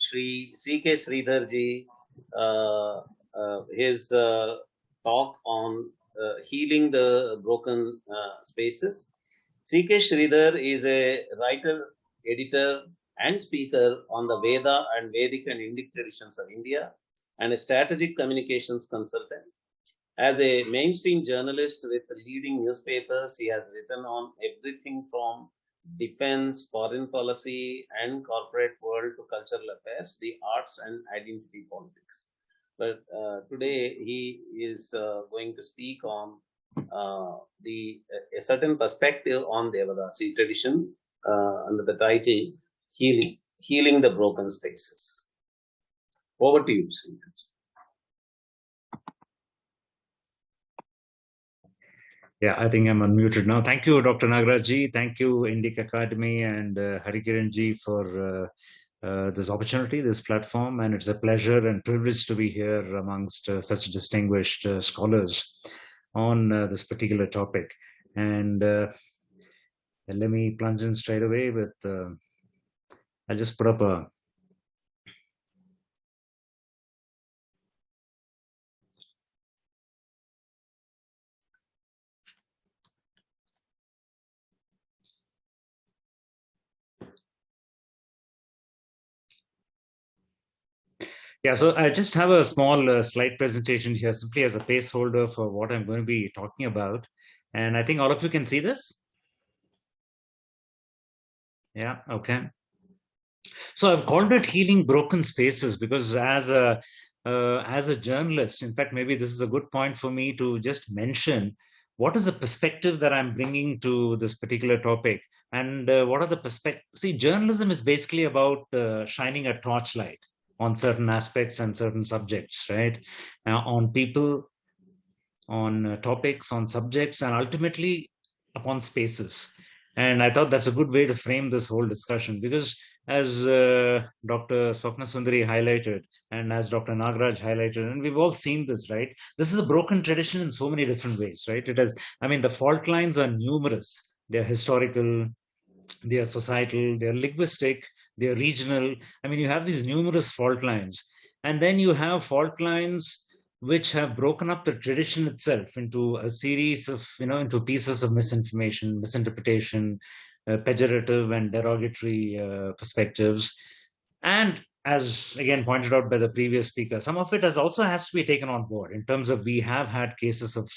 Shri C.K. Sridhar ji, his talk on healing the broken spaces. C.K. Sridhar is a writer, editor, and speaker on the Veda and Vedic and Indic traditions of India, and a strategic communications consultant. As a mainstream journalist with leading newspapers, he has written on everything from defense, foreign policy, and corporate world to cultural affairs, the arts, and identity politics. But today he is going to speak on a certain perspective on Devadasi tradition under the title Healing the Broken Spaces. Over to you, Sridhar. Yeah, I think I'm unmuted now. Thank you, Dr. Nagaraj. Thank you, Indic Academy and Harikiran ji for this opportunity, this platform. And it's a pleasure and privilege to be here amongst such distinguished scholars on this particular topic. And let me plunge in straight away with, I'll just put up a Yeah, so I just have a small slide presentation here simply as a placeholder for what I'm going to be talking about. And I think all of you can see this. Yeah, okay. So I've called it Healing Broken Spaces because as a journalist, in fact, maybe this is a good point for me to just mention what is the perspective that I'm bringing to this particular topic, and what are the perspectives. See, journalism is basically about shining a torchlight on certain aspects and certain subjects, right? On people, on topics, on subjects, and ultimately upon spaces. And I thought that's a good way to frame this whole discussion because as Dr. Swapna Sundari highlighted and as Dr. Nagaraj highlighted, and we've all seen this, right? This is a broken tradition in so many different ways, right? It has, I mean, the fault lines are numerous. They're historical, they're societal, they're linguistic, they're regional. I mean, you have these numerous fault lines. And then you have fault lines which have broken up the tradition itself into a series of, into pieces of misinformation, misinterpretation, pejorative and derogatory perspectives. And as again pointed out by the previous speaker, some of it has to be taken on board in terms of we have had cases of,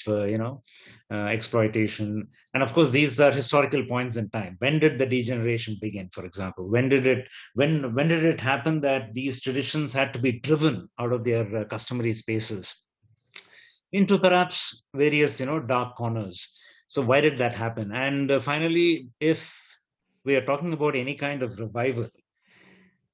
exploitation. And of course, these are historical points in time. When did the degeneration begin, for example? When did it happen that these traditions had to be driven out of their customary spaces into perhaps various, dark corners? So why did that happen? And finally, if we are talking about any kind of revival,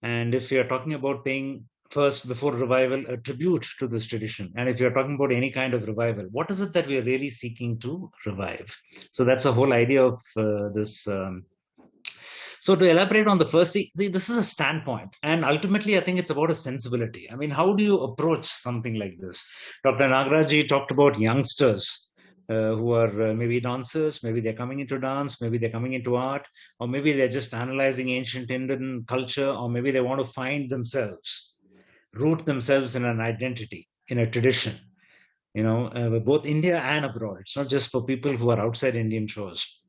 and if you're talking about paying first before revival a tribute to this tradition, and if you're talking about any kind of revival, what is it that we're really seeking to revive? So that's the whole idea of this. So to elaborate on the first, see, this is a standpoint, and ultimately I think it's about a sensibility. I mean, how do you approach something like this? Dr. Nagaraj talked about youngsters who are maybe dancers, maybe they're coming into dance, maybe they're coming into art, or maybe they're just analyzing ancient Indian culture, or maybe they want to find themselves, root themselves in an identity, in a tradition, both India and abroad. It's not just for people who are outside Indian shores.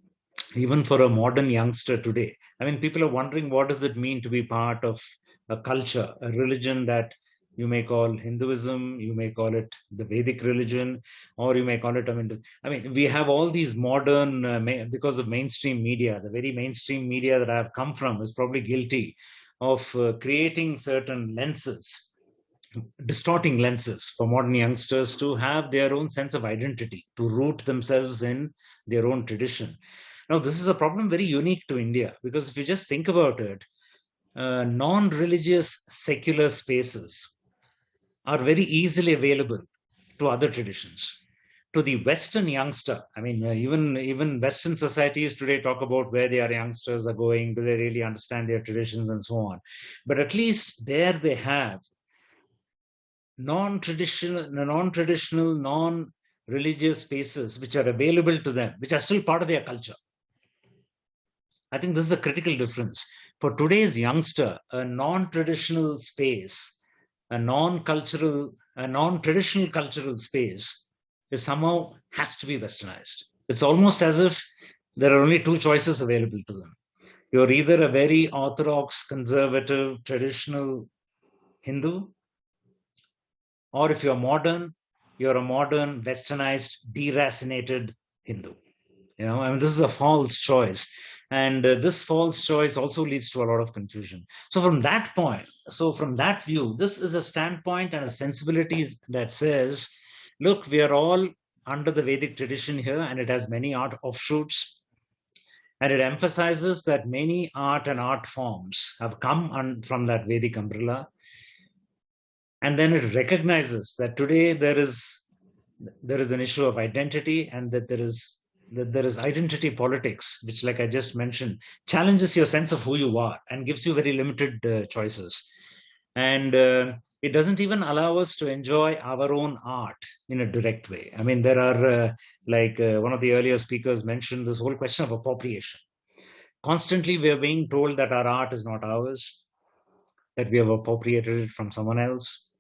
Even for a modern youngster today, I mean, people are wondering, what does it mean to be part of a culture, a religion that you may call Hinduism, you may call it the Vedic religion, or you may call it, we have all these modern, because of mainstream media, the very mainstream media that I've come from is probably guilty of creating certain lenses, distorting lenses for modern youngsters to have their own sense of identity, to root themselves in their own tradition. Now, this is a problem very unique to India, because if you just think about it, non-religious secular spaces are very easily available to other traditions. To the Western youngster, I mean, even Western societies today talk about where their youngsters are going, do they really understand their traditions and so on. But at least there they have non-traditional, non-religious spaces which are available to them, which are still part of their culture. I think this is a critical difference. For today's youngster, a non-traditional space, a non-traditional cultural space is somehow has to be westernized. It's almost as if there are only two choices available to them. You're either a very orthodox, conservative, traditional Hindu, or if you're a modern, westernized, deracinated Hindu. I mean, this is a false choice. And this false choice also leads to a lot of confusion. So from that view, this is a standpoint and a sensibility that says, look, we are all under the Vedic tradition here, and it has many art offshoots. And it emphasizes that many art and art forms have come from that Vedic umbrella. And then it recognizes that today there is an issue of identity, and that there is identity politics, which, like I just mentioned, challenges your sense of who you are and gives you very limited choices. And it doesn't even allow us to enjoy our own art in a direct way. I mean, there are, one of the earlier speakers mentioned, this whole question of appropriation. Constantly, we are being told that our art is not ours, that we have appropriated it from someone else,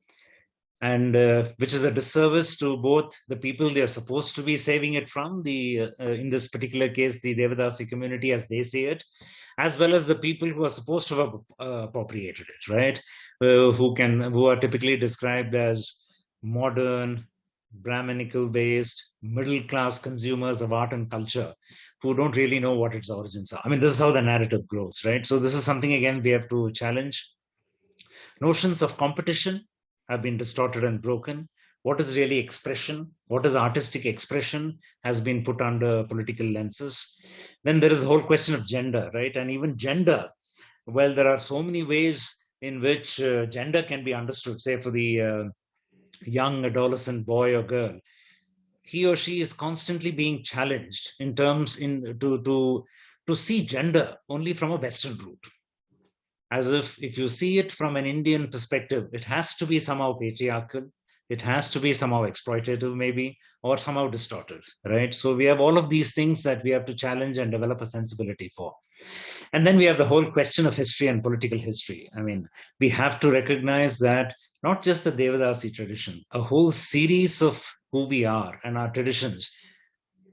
and which is a disservice to both the people they are supposed to be saving it from, in this particular case, the Devadasi community as they see it, as well as the people who are supposed to have appropriated it, right? Who are typically described as modern, Brahminical based, middle class consumers of art and culture who don't really know what its origins are. I mean, this is how the narrative grows, right? So this is something, again, we have to challenge. Notions of competition have been distorted and broken. What is really expression? What is artistic expression has been put under political lenses. Then there is the whole question of gender, right? And even gender, well, there are so many ways in which gender can be understood. Say for the young adolescent boy or girl, he or she is constantly being challenged in terms in to see gender only from a Western route, as if you see it from an Indian perspective, it has to be somehow patriarchal, it has to be somehow exploitative, maybe, or somehow distorted, right? So we have all of these things that we have to challenge and develop a sensibility for. And then we have the whole question of history and political history. I mean, we have to recognize that not just the Devadasi tradition, a whole series of who we are and our traditions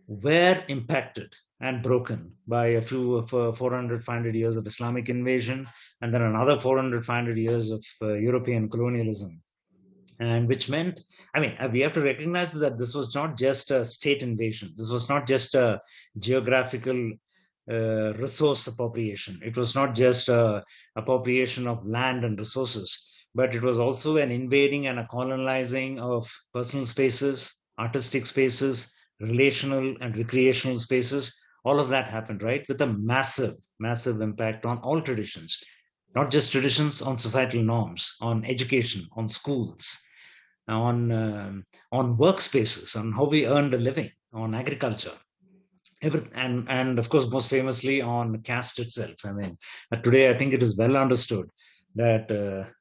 were impacted and broken by a few of 400, 500 years of Islamic invasion, and then another 400, 500 years of European colonialism. And which meant, I mean, we have to recognize that this was not just a state invasion. This was not just a geographical resource appropriation. It was not just a appropriation of land and resources, but it was also an invading and a colonizing of personal spaces, artistic spaces, relational and recreational spaces. All of that happened, right? With a massive, massive impact on all traditions, not just traditions, on societal norms, on education, on schools, on workspaces, on how we earned a living, on agriculture, and of course, most famously on caste itself. I mean, today I think it is well understood that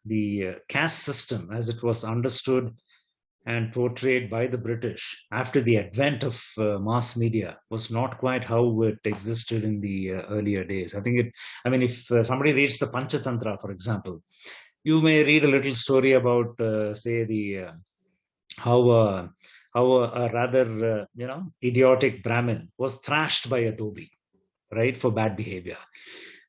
the caste system, as it was understood and portrayed by the British after the advent of mass media, was not quite how it existed in the earlier days. I mean, if somebody reads the Panchatantra, for example, you may read a little story about, say, the how a rather idiotic Brahmin was thrashed by a dhobi, right, for bad behavior.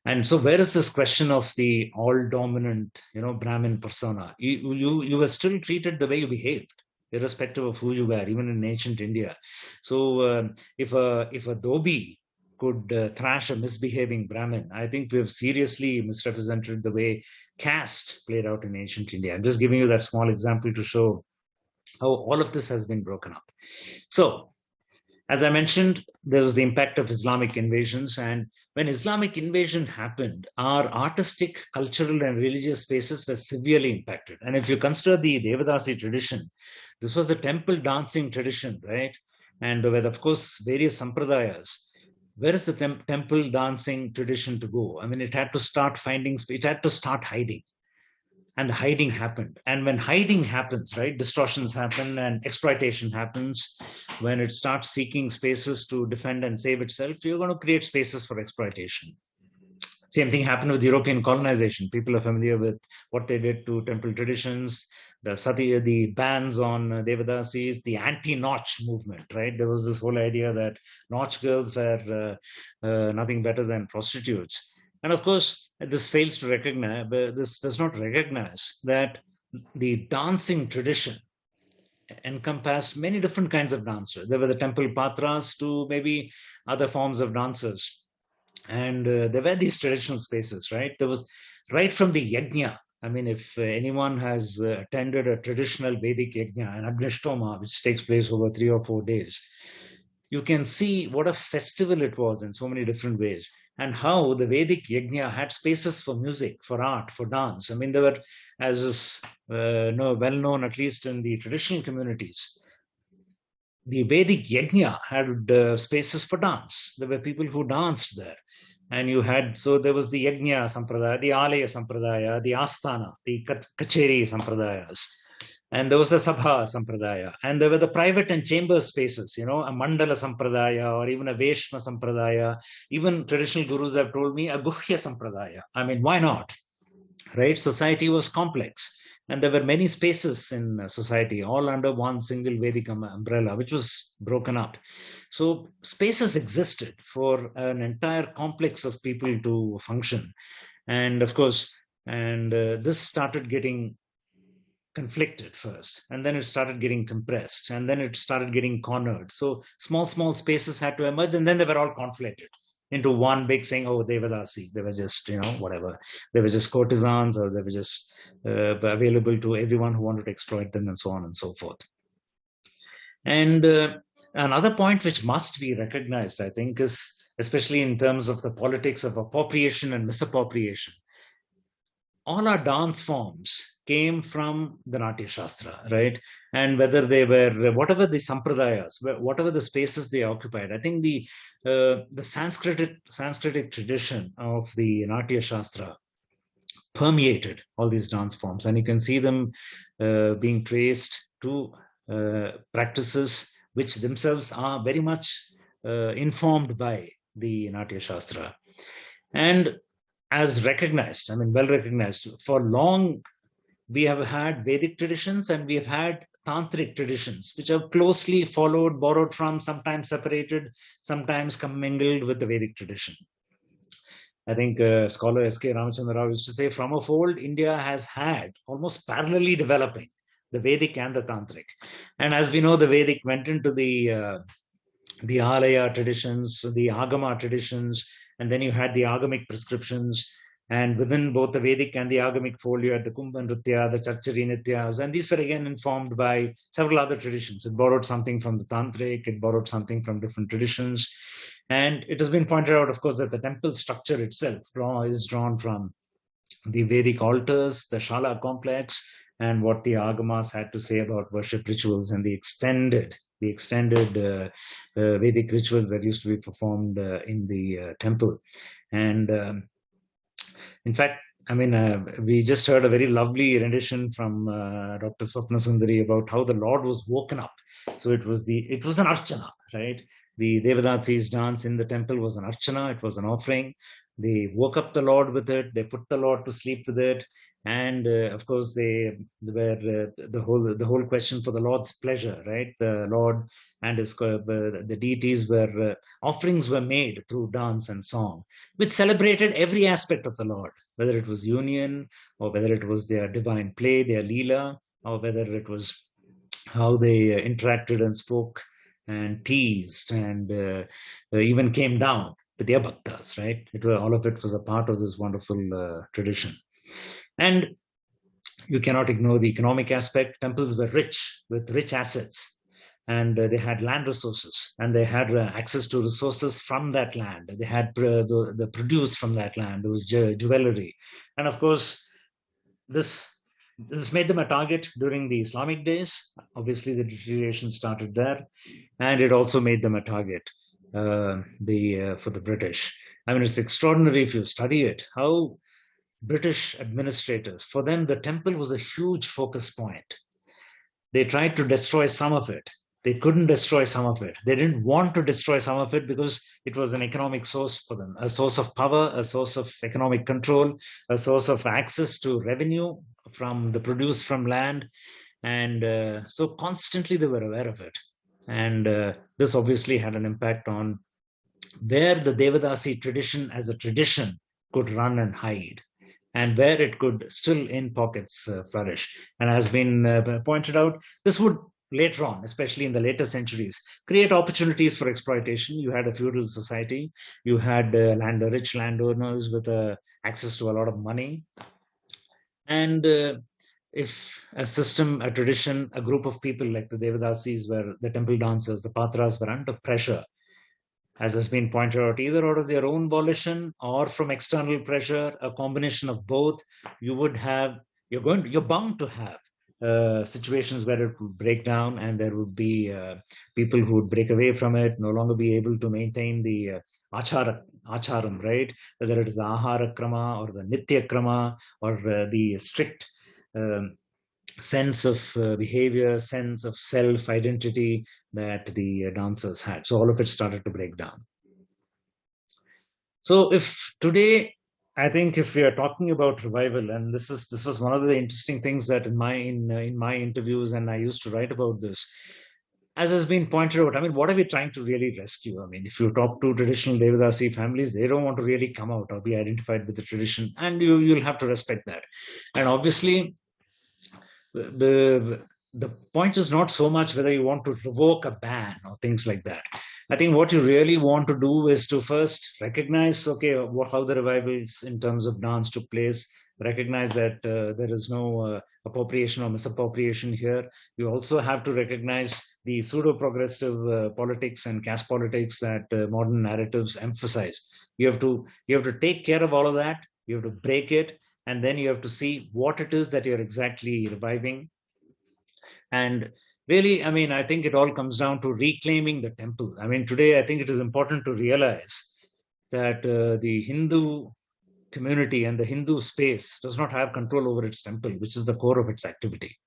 And so, where is this question of the all dominant, Brahmin persona? You were still treated the way you behaved, irrespective of who you were, even in ancient India. So, if a dhobi could thrash a misbehaving Brahmin, I think we have seriously misrepresented the way caste played out in ancient India. I'm just giving you that small example to show how all of this has been broken up. So, as I mentioned, there was the impact of Islamic invasions. And when Islamic invasion happened, our artistic, cultural, and religious spaces were severely impacted. And if you consider the Devadasi tradition, this was a temple dancing tradition, right? And with, of course, various sampradayas. Where is the temple dancing tradition to go? I mean, it had to start hiding. And the hiding happened. And when hiding happens, right, distortions happen and exploitation happens. When it starts seeking spaces to defend and save itself, you're going to create spaces for exploitation. Same thing happened with European colonization. People are familiar with what they did to temple traditions, the sati, the bans on Devadasis, the anti-Notch movement, right? There was this whole idea that Notch girls were nothing better than prostitutes. And of course, this fails to recognize, this does not recognize that the dancing tradition encompassed many different kinds of dancers. There were the temple patras to maybe other forms of dancers. And there were these traditional spaces, right? There was right from the yajna. I mean, if anyone has attended a traditional Vedic yajna, an Agnishtoma, which takes place over 3 or 4 days, you can see what a festival it was in so many different ways, and how the Vedic yajna had spaces for music, for art, for dance. I mean, there were, as is well known, at least in the traditional communities, the Vedic yajna had spaces for dance. There were people who danced there. And you had, so there was the yajna sampradaya, the alaya sampradaya, the asthana, the kacheri sampradayas. And there was the sabha sampradaya. And there were the private and chamber spaces, a mandala sampradaya or even a veshma sampradaya. Even traditional gurus have told me a guhya sampradaya. I mean, why not? Right? Society was complex. And there were many spaces in society, all under one single Vedic umbrella, which was broken up. So spaces existed for an entire complex of people to function. And of course, this started getting conflicted first, and then it started getting compressed, and then it started getting cornered. So small spaces had to emerge, and then they were all conflated into one big saying, oh, Devadasi, they were just, whatever, they were just courtesans, or they were just available to everyone who wanted to exploit them, and so on and so forth. And another point which must be recognized, I think, is especially in terms of the politics of appropriation and misappropriation. All our dance forms came from the Natya Shastra, right? And whether they were, whatever the sampradayas, whatever the spaces they occupied, I think the Sanskritic tradition of the Natya Shastra permeated all these dance forms, and you can see them being traced to practices which themselves are very much informed by the Natya Shastra. And as recognized, I mean, well recognized, for long we have had Vedic traditions and we have had tantric traditions, which are closely followed, borrowed from, sometimes separated, sometimes commingled with the Vedic tradition. I think scholar S.K. Ramachandra Rao used to say, from of old, India has had almost parallelly developing the Vedic and the Tantric. And as we know, the Vedic went into the Alaya traditions, the Agama traditions, and then you had the Agamic prescriptions. And within both the Vedic and the Agamic fold, you had the Kumbha Nritya, the Charchari Nityas, and these were again informed by several other traditions. It borrowed something from the Tantric, it borrowed something from different traditions. And it has been pointed out, of course, that the temple structure itself is drawn from the Vedic altars, the Shala complex, and what the Agamas had to say about worship rituals and the extended Vedic rituals that used to be performed in the temple. And in fact, I mean, we just heard a very lovely rendition from Dr. Swapna Sundari about how the Lord was woken up. So it was an archana, right? The Devadasi's dance in the temple was an archana. It was an offering. They woke up the Lord with it. They put the Lord to sleep with it. And of course, they were the whole question for the Lord's pleasure, right? The Lord and the deities were offerings were made through dance and song, which celebrated every aspect of the Lord, whether it was union or whether it was their divine play, their leela, or whether it was how they interacted and spoke and teased and even came down with their bhaktas, right? All of it was a part of this wonderful tradition. And you cannot ignore the economic aspect. Temples were rich with rich assets, and they had land resources, and they had access to resources from that land. They had the produce from that land. There was jewelry, and of course, this made them a target during the Islamic days. Obviously, the deterioration started there, and it also made them a target for the British. I mean, it's extraordinary if you study it, how British administrators, for them, the temple was a huge focus point. They tried to destroy some of it, They couldn't destroy some of it. They didn't want to destroy some of it because it was an economic source for them, a source of power, a source of economic control, a source of access to revenue from the produce from land. And so constantly they were aware of it. And this obviously had an impact on where the Devadasi tradition as a tradition could run and hide, and where it could still in pockets flourish. And has been pointed out, this would later on, especially in the later centuries, create opportunities for exploitation. You had a feudal society, you had rich landowners with access to a lot of money. And if a system, a tradition, a group of people like the Devadasis, were the temple dancers, the Patras, were under pressure, as has been pointed out, either out of their own volition or from external pressure, a combination of both, you would have, you're bound to have situations where it would break down, and there would be people who would break away from it, no longer be able to maintain the acharam, right? Whether it is the ahara krama or the nitya krama or the strict sense of behavior, sense of self identity that the dancers had. So all of it started to break down. So if today, I think if we are talking about revival, and this was one of the interesting things that in my interviews, and I used to write about this, as has been pointed out, I mean, what are we trying to really rescue? I mean, if you talk to traditional Devadasi families, they don't want to really come out or be identified with the tradition, and you'll have to respect that. And obviously, the point is not so much whether you want to revoke a ban or things like that. I think what you really want to do is to first recognize, okay, how the revivals in terms of dance took place, recognize that there is no appropriation or misappropriation here. You also have to recognize the pseudo-progressive politics and caste politics that modern narratives emphasize. You have to take care of all of that. You have to break it, and then you have to see what it is that you're exactly reviving. And really, I mean, I think it all comes down to reclaiming the temple. I mean, today, I think it is important to realize that the Hindu community and the Hindu space does not have control over its temple, which is the core of its activity.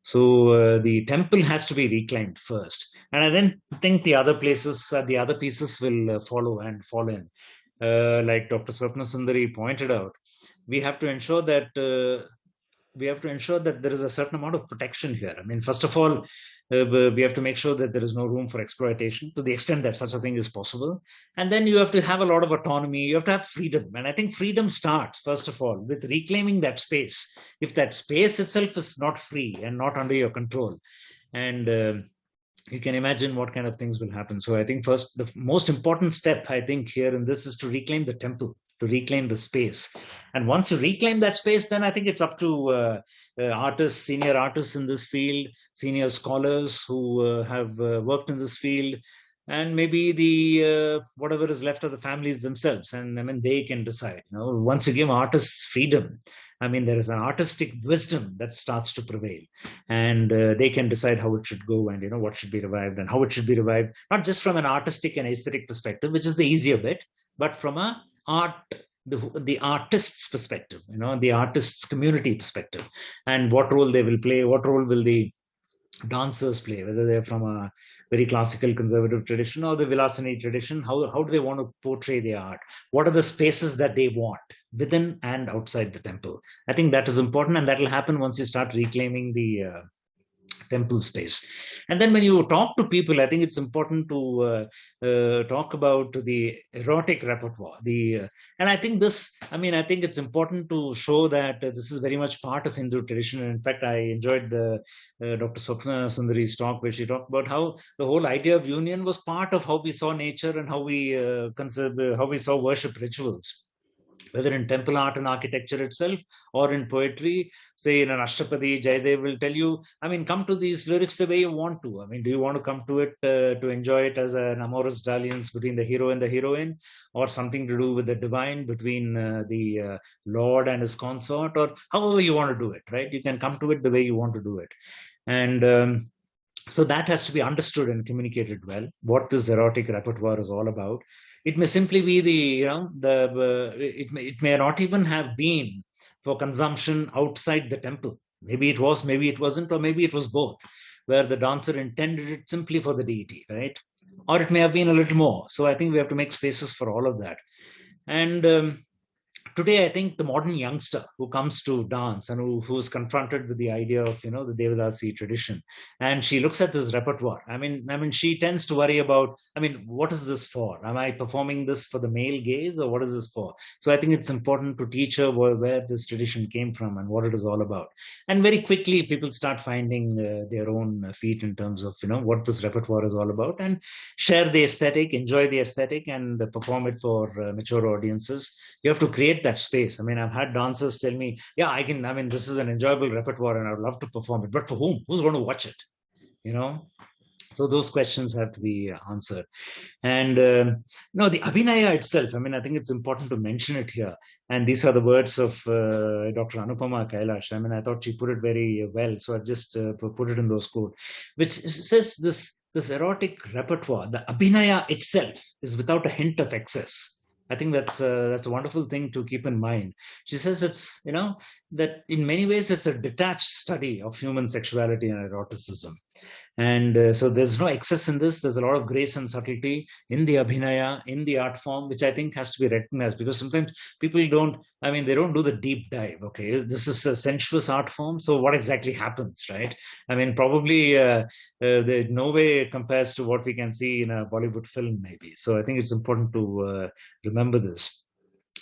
So the temple has to be reclaimed first. And I then think the other places, the other pieces will follow and fall in. Like Dr. Swapna Sundari pointed out, we have to ensure that there is a certain amount of protection here. I mean, first of all, we have to make sure that there is no room for exploitation to the extent that such a thing is possible. And then you have to have a lot of autonomy. You have to have freedom. And I think freedom starts, first of all, with reclaiming that space. If that space itself is not free and not under your control, and you can imagine what kind of things will happen. So I think first, the most important step, I think, here in this is to reclaim the temple, to reclaim the space. And once you reclaim that space, then I think it's up to artists, senior artists in this field, senior scholars who have worked in this field, and maybe the whatever is left of the families themselves. And I mean, they can decide. Once you give artists freedom, I mean, there is an artistic wisdom that starts to prevail, and they can decide how it should go, and what should be revived and how it should be revived, not just from an artistic and aesthetic perspective, which is the easier bit, but from a the artist's perspective, the artist's community perspective, and what role they will play, what role will the dancers play, whether they're from a very classical conservative tradition or the Vilasani tradition. How do they want to portray their art? What are the spaces that they want within and outside the temple? I think that is important, and that will happen once you start reclaiming the temple space. And then when you talk to people, I think it's important to talk about the erotic repertoire. And I think I think it's important to show that this is very much part of Hindu tradition. And in fact, I enjoyed the Dr. Swapna Sundari's talk, where she talked about how the whole idea of union was part of how we saw nature and how we saw worship rituals, whether in temple art and architecture itself or in poetry. Say in an Ashtapadi, Jayadev will tell you, I mean, come to these lyrics the way you want to. I mean, do you want to come to it to enjoy it as an amorous dalliance between the hero and the heroine, or something to do with the divine between the Lord and his consort, or however you want to do it, right? You can come to it the way you want to do it. And so that has to be understood and communicated well, what this erotic repertoire is all about. It may simply be it may not even have been for consumption outside the temple. Maybe it was, maybe it wasn't, or maybe it was both. where the dancer intended it simply for the deity, right? Or it may have been a little more. So I think we have to make spaces for all of that. And today, I think the modern youngster who comes to dance and who's confronted with the idea of the Devadasi tradition, and she looks at this repertoire. I mean, she tends to worry about. I mean, what is this for? Am I performing this for the male gaze, or what is this for? So I think it's important to teach her where this tradition came from and what it is all about. And very quickly, people start finding their own feet in terms of what this repertoire is all about, and share the aesthetic, enjoy the aesthetic, and perform it for mature audiences. You have to create that space. I mean, I've had dancers tell me, yeah, I can, I mean, this is an enjoyable repertoire and I would love to perform it, but for whom? Who's going to watch it? You know? So those questions have to be answered. And no, the Abhinaya itself, I mean, I think it's important to mention it here. And these are the words of Dr. Anupama Kailash. I mean, I thought she put it very well. So I've just put it in those quotes, which says this erotic repertoire, the Abhinaya itself is without a hint of excess. I think that's a wonderful thing to keep in mind. She says it's that in many ways it's a detached study of human sexuality and eroticism, and so there's no excess in this. There's a lot of grace and subtlety in the abhinaya, in the art form, which I think has to be recognized, because sometimes people don't, I mean, they don't do the deep dive. Okay, this is a sensuous art form, so what exactly happens, right? I mean, probably there no way compares to what we can see in a Bollywood film, maybe. So I think it's important to remember this.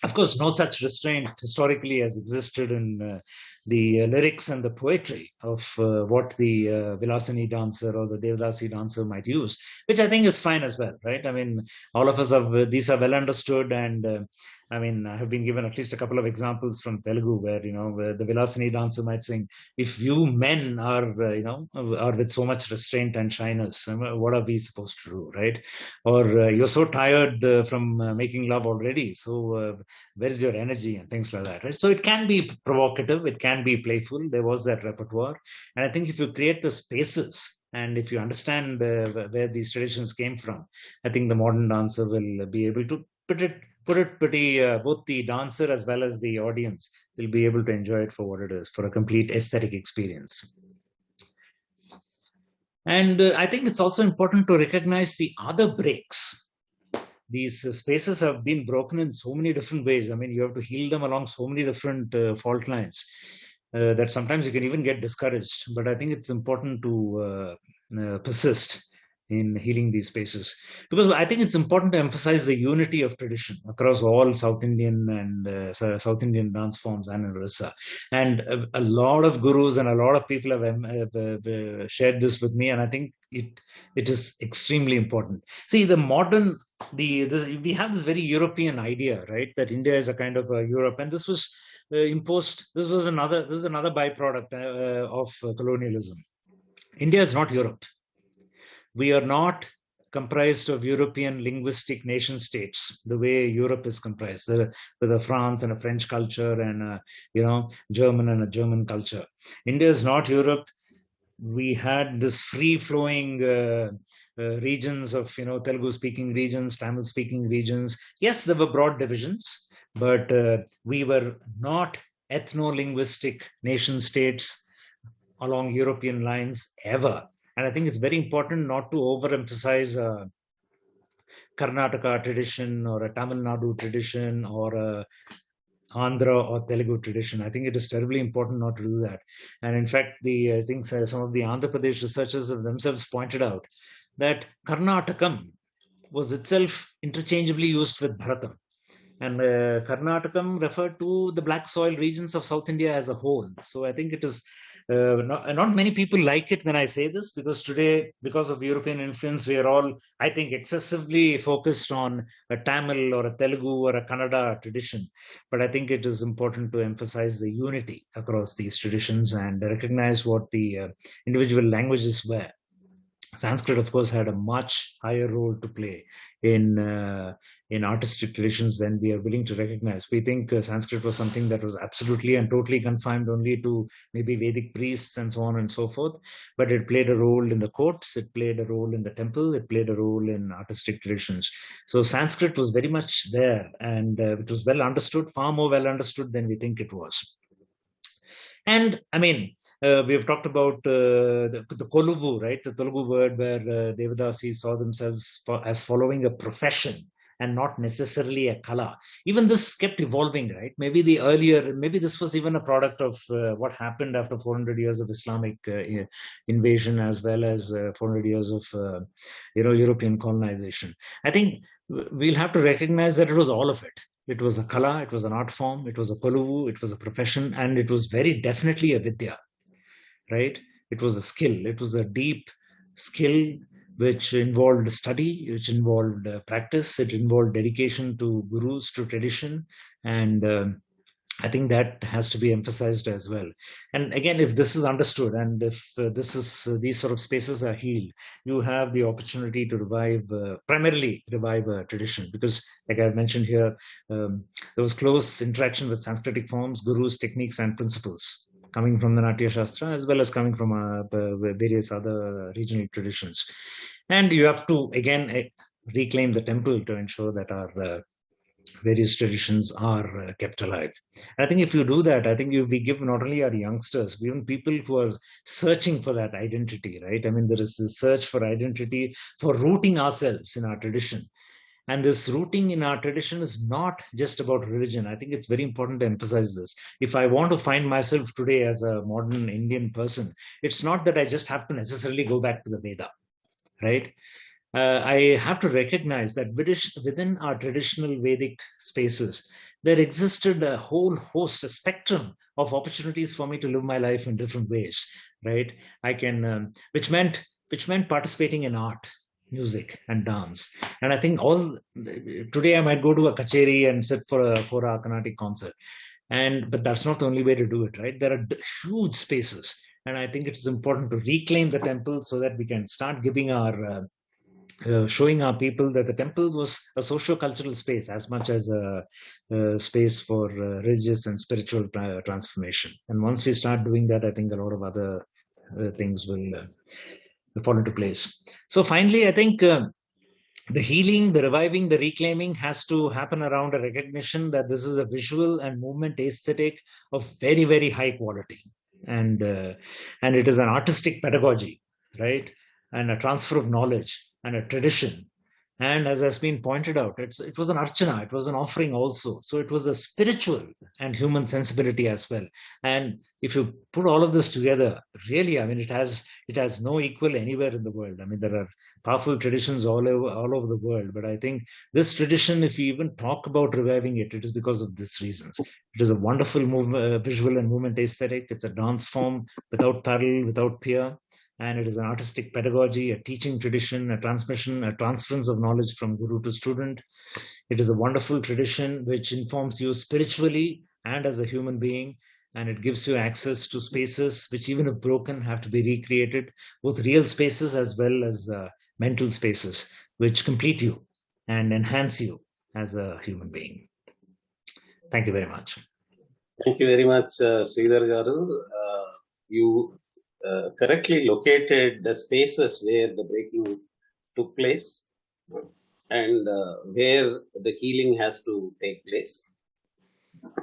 Of course, no such restraint historically has existed in the lyrics and the poetry of what the Vilasini dancer or the Devadasi dancer might use, which I think is fine as well, right? I mean, all of us have, these are well understood, and I mean, I have been given at least a couple of examples from Telugu where the Vilasini dancer might sing, "If you men are, are with so much restraint and shyness, what are we supposed to do, right?" Or "You're so tired from making love already, so where's your energy?" and things like that, right? So it can be provocative, it can be playful. There was that repertoire, and I think if you create the spaces and if you understand where these traditions came from, I think the modern dancer will be able to put it pretty. Both the dancer as well as the audience will be able to enjoy it for what it is, for a complete aesthetic experience. And I think it's also important to recognize the other breaks. These spaces have been broken in so many different ways. I mean, you have to heal them along so many different fault lines that sometimes you can even get discouraged. But I think it's important to persist in healing these spaces, because I think it's important to emphasize the unity of tradition across all South Indian and South Indian dance forms and in Orissa. And a lot of gurus and a lot of people have shared this with me, and I think it is extremely important. See, we have this very European idea, right? That India is a kind of Europe, and this was imposed. This is another byproduct of colonialism. India is not Europe. We are not comprised of European linguistic nation states the way Europe is comprised, with a France and a French culture and German and a German culture. India is not Europe. We had this free-flowing regions of Telugu-speaking regions, Tamil-speaking regions. Yes, there were broad divisions, but we were not ethno-linguistic nation states along European lines ever. And I think it's very important not to overemphasize a Karnataka tradition or a Tamil Nadu tradition or a Andhra or Telugu tradition. I think it is terribly important not to do that. And in fact, I think some of the Andhra Pradesh researchers have themselves pointed out that Karnatakam was itself interchangeably used with Bharatam. And Karnatakam referred to the black soil regions of South India as a whole. So I think it is not many people like it when I say this, because today, because of European influence, we are all, I think, excessively focused on a Tamil or a Telugu or a Kannada tradition. But I think it is important to emphasize the unity across these traditions and recognize what the individual languages were. Sanskrit, of course, had a much higher role to play in artistic traditions than we are willing to recognize. We think Sanskrit was something that was absolutely and totally confined only to maybe Vedic priests and so on and so forth, but it played a role in the courts, it played a role in the temple, it played a role in artistic traditions. So Sanskrit was very much there, and it was well understood, far more well understood than we think it was. And I mean, We have talked about the Koluvu, right? The Telugu word where Devadasi saw themselves as following a profession and not necessarily a kala. Even this kept evolving, right? Maybe this was even a product of what happened after 400 years of Islamic invasion, as well as 400 years of European colonization. I think we'll have to recognize that it was all of it. It was a kala, it was an art form, it was a koluvu, it was a profession, and it was very definitely a vidya, right? It was a skill. It was a deep skill which involved study, which involved practice, it involved dedication to gurus, to tradition, and I think that has to be emphasized as well. And again, if this is understood, and if these sort of spaces are healed, you have the opportunity to primarily revive a tradition. Because, like I've mentioned here, there was close interaction with Sanskritic forms, gurus, techniques, and principles coming from the Natya Shastra, as well as coming from various other regional traditions. And you have to again reclaim the temple to ensure that our various traditions are kept alive. And I think if you do that, I think we give not only our youngsters, even people who are searching for that identity, right? I mean, there is this search for identity, for rooting ourselves in our tradition. And this rooting in our tradition is not just about religion. I think it's very important to emphasize this. If I want to find myself today as a modern Indian person, it's not that I just have to necessarily go back to the Veda, right? I have to recognize that within our traditional Vedic spaces, there existed a whole host, a spectrum of opportunities for me to live my life in different ways, right? I can, which meant participating in art, music, and dance. And I think all today I might go to a kacheri and sit for a Carnatic concert, but that's not the only way to do it, right? There are huge spaces, and I think it's important to reclaim the temple so that we can start giving showing our people that the temple was a socio-cultural space as much as a space for religious and spiritual transformation. And once we start doing that, I think a lot of other things will fall into place. So finally, I think the healing, the reviving, the reclaiming has to happen around a recognition that this is a visual and movement aesthetic of very, very high quality. And it is an artistic pedagogy, right? And a transfer of knowledge and a tradition. And as has been pointed out, it was an archana, it was an offering also. So it was a spiritual and human sensibility as well. And if you put all of this together, really, I mean, it has no equal anywhere in the world. I mean, there are powerful traditions all over the world, but I think this tradition, if you even talk about reviving it, it is because of these reasons. It is a wonderful visual and movement aesthetic. It's a dance form without parallel, without peer. And it is an artistic pedagogy, a teaching tradition, a transmission, a transference of knowledge from guru to student. It is a wonderful tradition which informs you spiritually and as a human being, and it gives you access to spaces which, even if broken, have to be recreated, both real spaces as well as mental spaces, which complete you and enhance you as a human being. Thank you very much. Thank you very much, Sridhar Garu. You correctly located the spaces where the breaking took place and where the healing has to take place.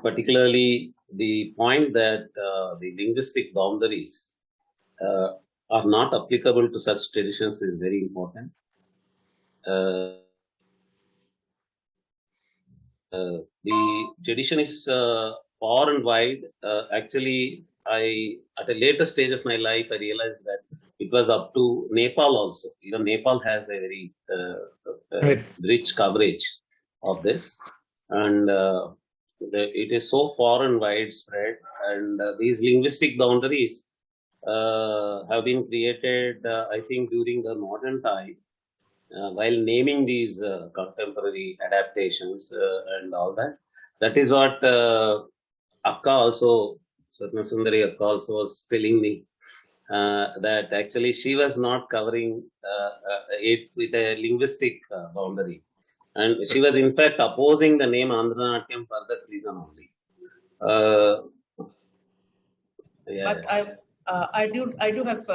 Particularly, the point that the linguistic boundaries are not applicable to such traditions is very important. The tradition is far and wide. Actually, at a later stage of my life, I realized that it was up to Nepal also. Nepal has a very Right. rich coverage of this, and it is so far and widespread. And these linguistic boundaries have been created, I think, during the modern time. While naming these contemporary adaptations and all that. That is what Akka also, Satna Sundari Akka also was telling me, that actually she was not covering it with a linguistic boundary. And she was in fact opposing the name Andhra Natyam for that reason only. But I do have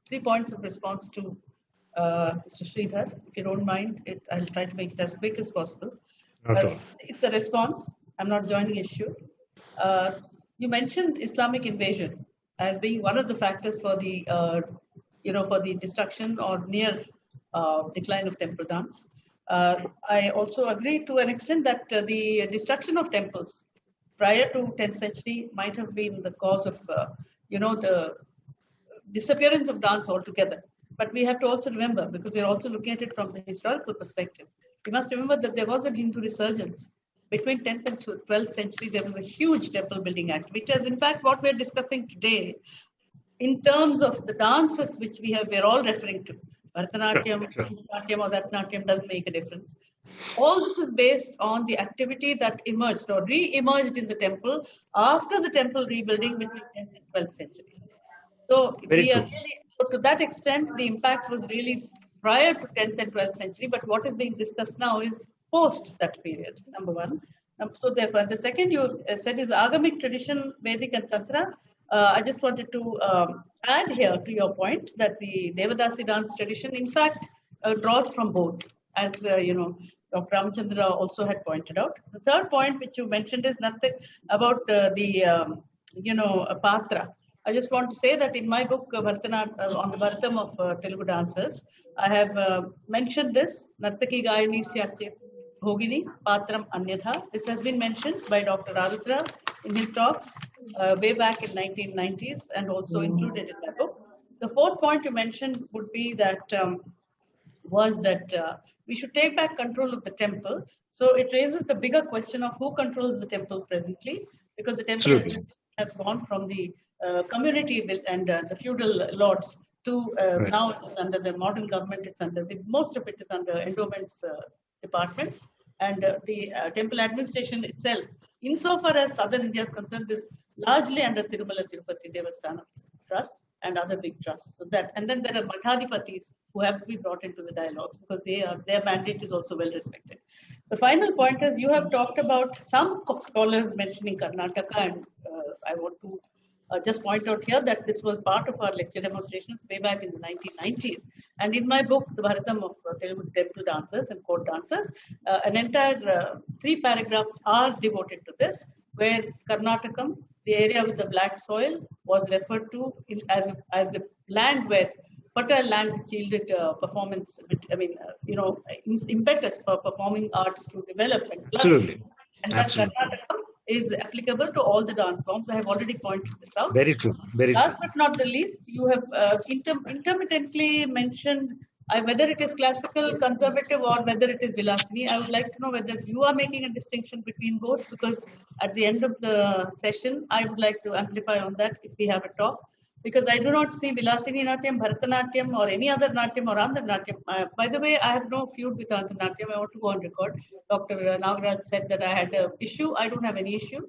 3 points of response to Mr. Sridhar. If you don't mind, I'll try to make it as quick as possible. It's a response. I'm not joining issue. You mentioned Islamic invasion. as being one of the factors for the for the destruction or near decline of temple dance. I also agree to an extent that the destruction of temples prior to 10th century might have been the cause of the disappearance of dance altogether. But we have to also remember, because we're also looking at it from the historical perspective, we must remember that there was a Hindu resurgence. Between 10th and 12th century, there was a huge temple building act, which is in fact what we're discussing today in terms of the dances which we're all referring to. Bharatanatyam, Natyam or Natyam doesn't make a difference. All this is based on the activity that emerged or re-emerged in the temple after the temple rebuilding between 10th and 12th centuries. So to that extent, the impact was really prior to 10th and 12th century, but what is being discussed now is post that period, number one. So therefore, the second you said is Agamic tradition, Vedic and Tantra. I just wanted to add here to your point that the Devadasi dance tradition, in fact, draws from both, as Dr. Ramachandra also had pointed out. The third point which you mentioned is nothing about Patra. I just want to say that in my book, on the Bharatam of Telugu dancers, I have mentioned this, Nartaki Gayani Syachet Bhogini, Patram Anyatha. This has been mentioned by Dr. Ravitra in his talks way back in 1990s and also included in my book. The fourth point you mentioned would be that we should take back control of the temple. So it raises the bigger question of who controls the temple presently, because the temple has gone from the community and the feudal lords to now it is under the modern government. It's under most of it is under endowments departments, and the temple administration itself, insofar as southern India is concerned, is largely under Tirumala Tirupati Devasthanam Trust and other big trusts. So that, and then there are Mathadipatis who have to be brought into the dialogues because their mandate is also well respected. The final point is you have talked about some scholars mentioning Karnataka, and I want to just point out here that this was part of our lecture demonstrations way back in the 1990s. And in my book, The Bharatam of Telugu Temple Dancers and Court Dancers, an entire 3 paragraphs are devoted to this, where Karnatakam, the area with the black soil, was referred to as the land where fertile land which yielded performance, impetus for performing arts to develop and flourish. Absolutely. And that Karnatakam is applicable to all the dance forms. I have already pointed this out. Very true. Last but not the least, you have intermittently mentioned whether it is classical, conservative, or whether it is Vilasini. I would like to know whether you are making a distinction between both, because at the end of the session, I would like to amplify on that if we have a talk. Because I do not see Vilasini Natyam, Bharatanatyam, or any other Natyam or Andhra Natyam. By the way, I have no feud with Andhra Natyam. I want to go on record. Dr. Nagaraj said that I had an issue. I don't have any issue.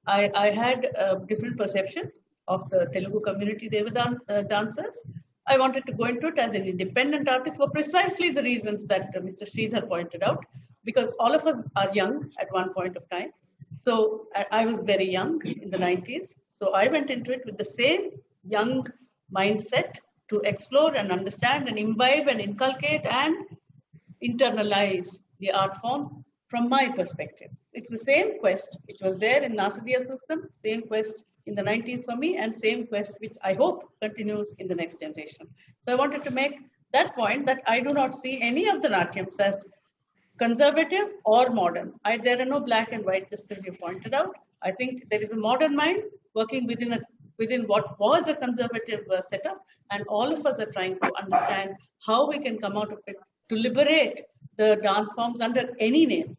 I had a different perception of the Telugu community dancers. I wanted to go into it as an independent artist for precisely the reasons that Mr. Sridhar pointed out, because all of us are young at one point of time. So I was very young in the 90s. So I went into it with the same young mindset to explore and understand and imbibe and inculcate and internalize the art form from my perspective. It's the same quest which was there in Nasadiya Suktam, same quest in the 90s for me, and same quest which I hope continues in the next generation. So I wanted to make that point that I do not see any of the Natyams as conservative or modern. There are no black and white, just as you pointed out. I think there is a modern mind working within what was a conservative setup, and all of us are trying to understand how we can come out of it to liberate the dance forms under any name.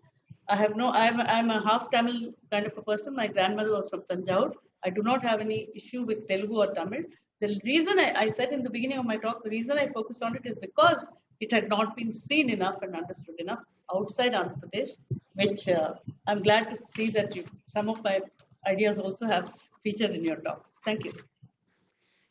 I'm a half Tamil kind of a person. My grandmother was from Tanjore. I do not have any issue with Telugu or Tamil. The reason I said in the beginning of my talk, the reason I focused on it is because it had not been seen enough and understood enough outside Andhra Pradesh, which I'm glad to see that some of my ideas also have featured in your talk. Thank you.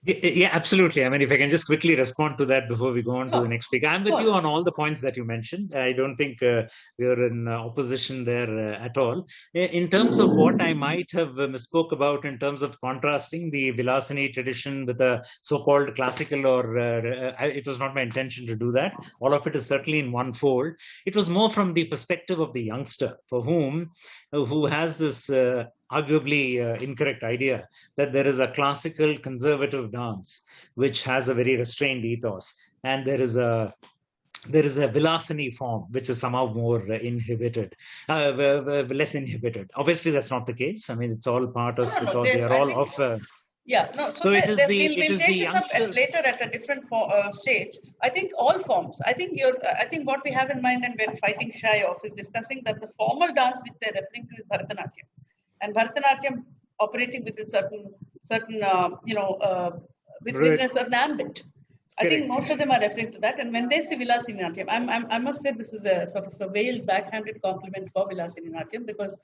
Yeah, absolutely. I mean, if I can just quickly respond to that before we go on to the next speaker. I'm with you on all the points that you mentioned. I don't think we are in opposition there at all. In terms of what I might have misspoke about in terms of contrasting the Vilasini tradition with a so-called classical, or it was not my intention to do that. All of it is certainly in one fold. It was more from the perspective of the youngster for who has this arguably incorrect idea that there is a classical conservative dance which has a very restrained ethos, and there is a Vilasini form which is somehow more inhibited, less inhibited. Obviously, that's not the case. I mean, it's all part of. It's all. They are all of. Yeah, no. So it is the. We'll take this up later at a different stage. I think all forms. I think what we have in mind and we're fighting shy of is discussing that the formal dance which they're referring to is Bharatanatyam, and Bharatanatyam operating within certain within a certain ambit. I think most of them are referring to that. And when they say Vilasini Natyam, I must say this is a sort of a veiled, backhanded compliment for Vilasini Natyam, because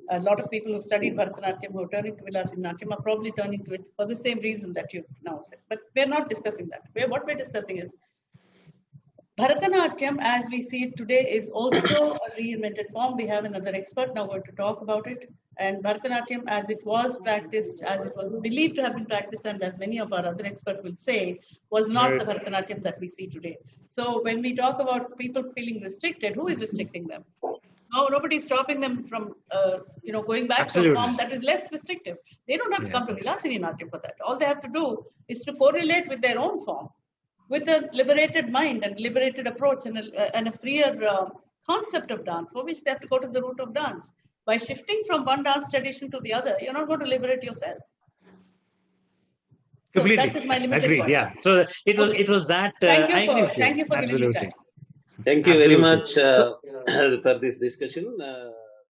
a lot of people who studied Bharatanatyam who are turning to Vilasini Natyam are probably turning to it for the same reason that you've now said. But we're not discussing that. What we're discussing is Bharatanatyam, as we see it today, is also a reinvented form. We have another expert now going to talk about it. And Bharatanatyam, as it was practiced, as it was believed to have been practiced, and as many of our other experts will say, was not the Bharatanatyam that we see today. So when we talk about people feeling restricted, who is restricting them? No, nobody's stopping them from, going back to a form that is less restrictive. They don't have to come to Vilasini Natyam for that. All they have to do is to correlate with their own form, with a liberated mind and liberated approach and a freer concept of dance, for which they have to go to the root of dance. By shifting from one dance tradition to the other, you're not going to liberate yourself. So completely. That is my limited Agreed, point. Yeah. So it was that. Thank you for absolutely. giving me time. Thank you very much for this discussion.